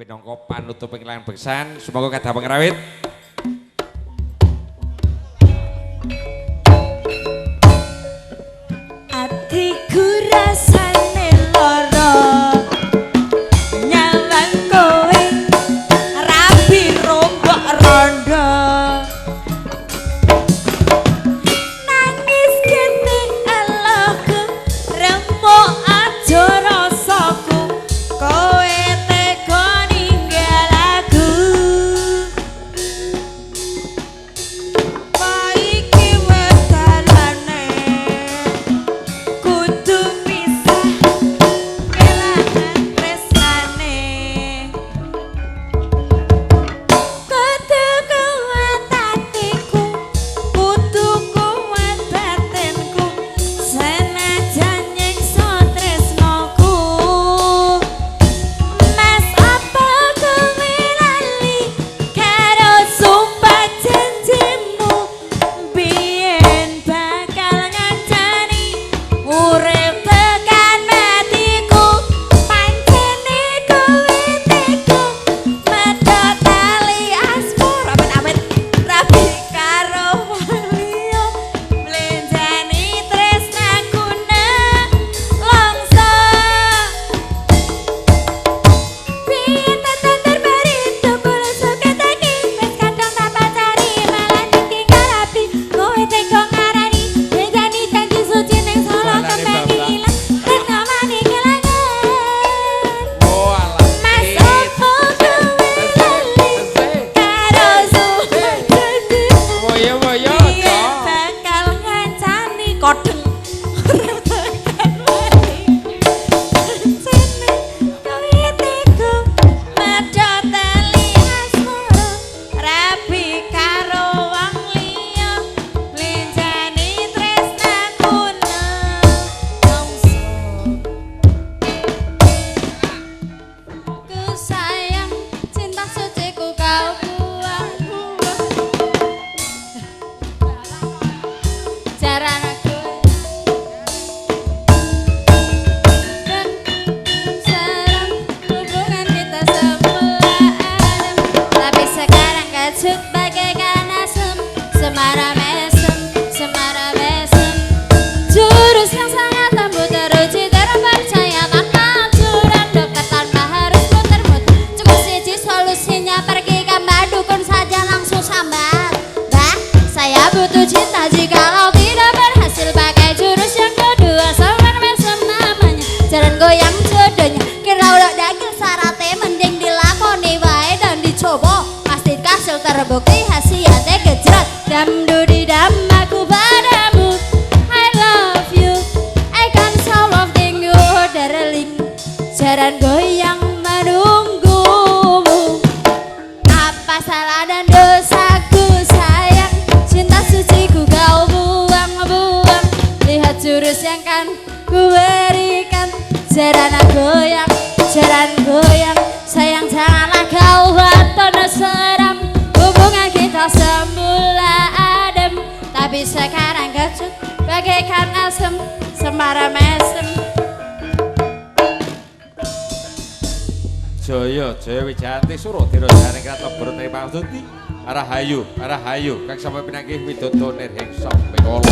Pinangka panutup penglayan beksan, semoga kathah pengrawit. Atiku rasane lara nyawang kowe rabi rombok rondo nangis kene eloku remuk aja rasaku kowe tega ninggal aku iki wedalane kudu pisah kelangan tresnane kudu kuat hatiku kudu kuat batinku senajan nyiksa tresnoku mas apa kowe lali karo sumpah janjimu biyen bakal ngancani urip tekan matiku pancene kowe tega medhot tali asmur amen rabi karo liya mlenjani tresnaku nelongso piye teteter barito kula suka taki wis kadang tak pacari malah ditinggal api kowe tega ngarani mlenjani janji suci ning solo kembali ilang tenemani kelangan Oh alah. mas opo kowe lali karo sumpah janjimu Woyo-woyo, Iya Cok. bakal ngancani kodeng ora tekan mati pancene kowe tega medhot tali asmara rabi karo wong liya mlenjani tresnaku nelongso ku sayang cinta suciku kau buang-buang jaran aku dan seram hubungan kita semula adem tapi sekarang kecut bagaikan asem semara mesem jurus yang sangat lembut teruji terpercaya tanpa aturan dekat tanpa harus muter-muter cukup siji solusinya pergi ke Mbak Dukun saja langsung sambat Mbak saya butuh cinta jikalau tidak berhasil pakai jurus yang kedua semar mesem namanya jalan goyang jodohnya kira udah daging syaratnya mending dilakoni wae dan dicoba pasti kasil terbukti khasiatnya gejrot dam dudi dam aku padamu I love you I can solve everything you darling jalan goyang menunggumu apa salah dan dosaku sayang cinta suciku kau buang-buang lihat jurus yang kan ku berikan jalan goyang sayang janganlah kau tono seram hubungan kita semula adem tapi sekarang kecut bagaikan asem semara mesem Jaya Wijayanti Surodira jaring kraton Buru Tripangstuti Rahayu kang sampe pinanggih widodo nirhing sampe kala